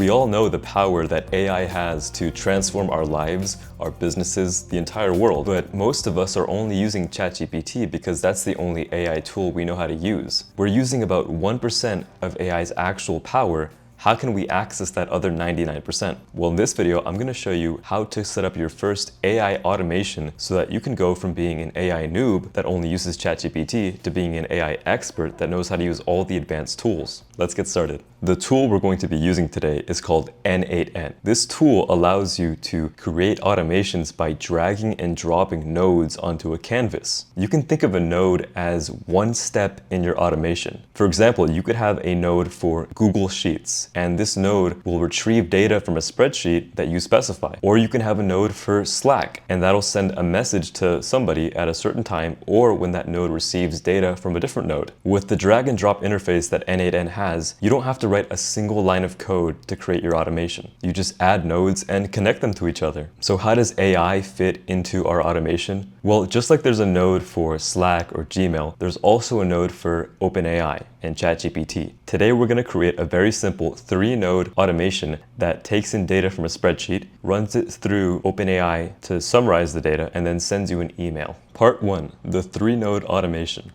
We all know the power that AI has to transform our lives, our businesses, the entire world, but most of us are only using ChatGPT because that's the only AI tool we know how to use. We're using about 1% of AI's actual power. How can we access that other 99%? Well, in this video, I'm going to show you how to set up your first AI automation so that you can go from being an AI noob that only uses ChatGPT to being an AI expert that knows how to use all the advanced tools. Let's get started. The tool we're going to be using today is called n8n. This tool allows you to create automations by dragging and dropping nodes onto a canvas. You can think of a node as one step in your automation. For example, you could have a node for Google Sheets, and this node will retrieve data from a spreadsheet that you specify. Or you can have a node for Slack, and that'll send a message to somebody at a certain time or when that node receives data from a different node. With the drag and drop interface that n8n has, you don't have to write a single line of code to create your automation. You just add nodes and connect them to each other. So how does AI fit into our automation? Well, just like there's a node for Slack or Gmail, there's also a node for OpenAI and ChatGPT. Today, we're going to create a very simple 3-node automation that takes in data from a spreadsheet, runs it through OpenAI to summarize the data, and then sends you an email. Part 1, the 3-node automation.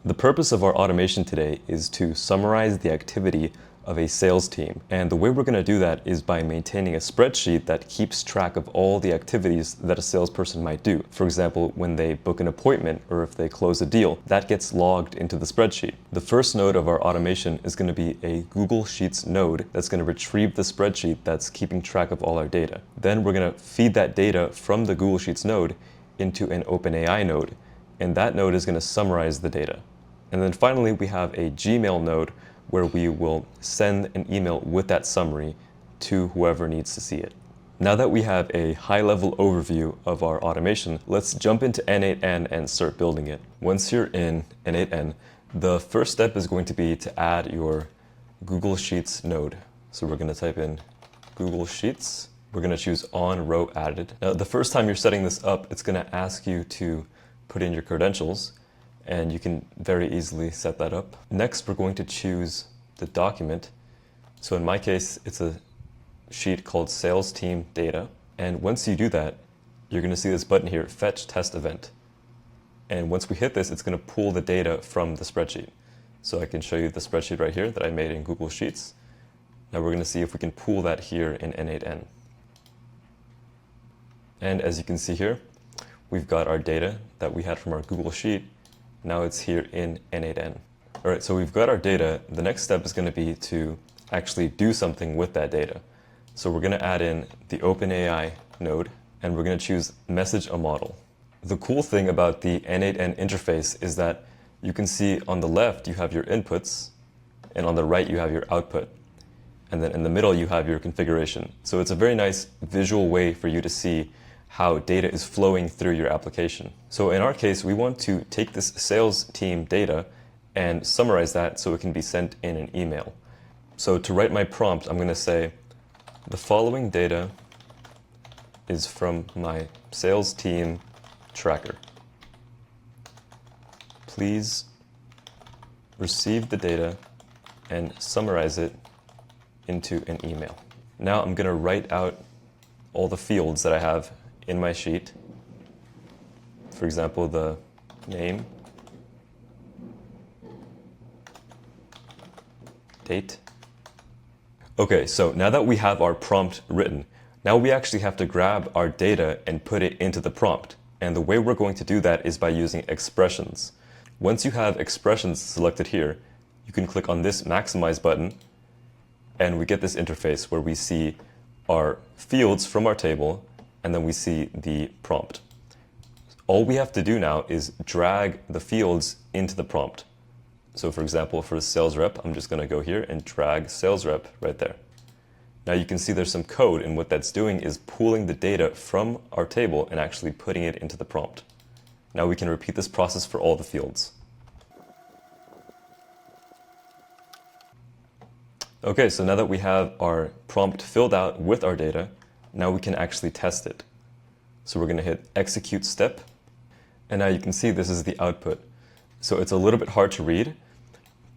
The purpose of our automation today is to summarize the activity of a sales team. And the way we're going to do that is by maintaining a spreadsheet that keeps track of all the activities that a salesperson might do. For example, when they book an appointment or if they close a deal, that gets logged into the spreadsheet. The first node of our automation is going to be a Google Sheets node that's going to retrieve the spreadsheet that's keeping track of all our data. Then we're going to feed that data from the Google Sheets node into an OpenAI node, and that node is going to summarize the data. And then finally, we have a Gmail node where we will send an email with that summary to whoever needs to see it. Now that we have a high-level overview of our automation, let's jump into n8n and start building it. Once you're in n8n, the first step is going to be to add your Google Sheets node. So we're going to type in Google Sheets. We're going to choose on row added. Now, the first time you're setting this up, it's going to ask you to put in your credentials, and you can very easily set that up. Next, we're going to choose the document. So in my case, it's a sheet called Sales Team Data. And once you do that, you're going to see this button here, Fetch Test Event. And once we hit this, it's going to pull the data from the spreadsheet. So I can show you the spreadsheet right here that I made in Google Sheets. Now we're going to see if we can pull that here in n8n. And as you can see here, we've got our data that we had from our Google Sheet. Now it's here in n8n. All right, so we've got our data. The next step is going to be to actually do something with that data. So we're going to add in the OpenAI node, and we're going to choose Message a Model. The cool thing about the n8n interface is that you can see on the left you have your inputs, and on the right you have your output. And then in the middle you have your configuration. So it's a very nice visual way for you to see how data is flowing through your application. So in our case, we want to take this sales team data and summarize that so it can be sent in an email. So to write my prompt, I'm going to say, the following data is from my sales team tracker. Please receive the data and summarize it into an email. Now I'm going to write out all the fields that I have in my sheet. For example, the name, date. Okay, so now that we have our prompt written, now we actually have to grab our data and put it into the prompt. And the way we're going to do that is by using expressions. Once you have expressions selected here, you can click on this maximize button, and we get this interface where we see our fields from our table, and then we see the prompt. All we have to do now is drag the fields into the prompt. So for example, for the sales rep, I'm just going to go here and drag sales rep right there. Now you can see there's some code, and what that's doing is pulling the data from our table and actually putting it into the prompt. Now we can repeat this process for all the fields. Okay, so now that we have our prompt filled out with our data, now we can actually test it. So we're going to hit execute step, and now you can see this is the output. So it's a little bit hard to read,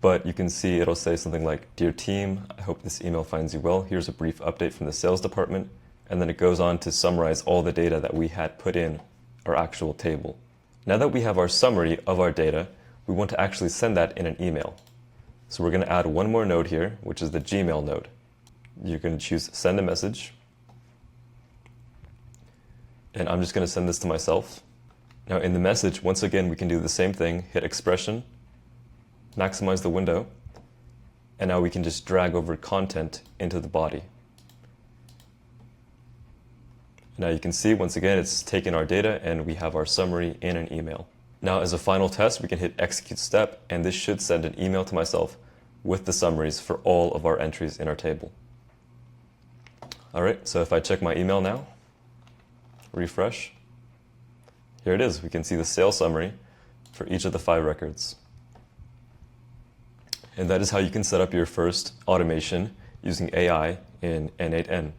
but you can see it'll say something like, "Dear team, I hope this email finds you well. Here's a brief update from the sales department." And then it goes on to summarize all the data that we had put in our actual table. Now that we have our summary of our data, we want to actually send that in an email. So we're going to add one more node here, which is the Gmail node. You're going to choose send a message. And I'm just going to send this to myself. Now in the message, once again, we can do the same thing, hit expression, maximize the window, and now we can just drag over content into the body. Now you can see, once again, it's taken our data and we have our summary in an email. Now as a final test, we can hit execute step, and this should send an email to myself with the summaries for all of our entries in our table. All right, so if I check my email now, refresh, here it is. We can see the sales summary for each of the 5 records. And that is how you can set up your first automation using AI in n8n.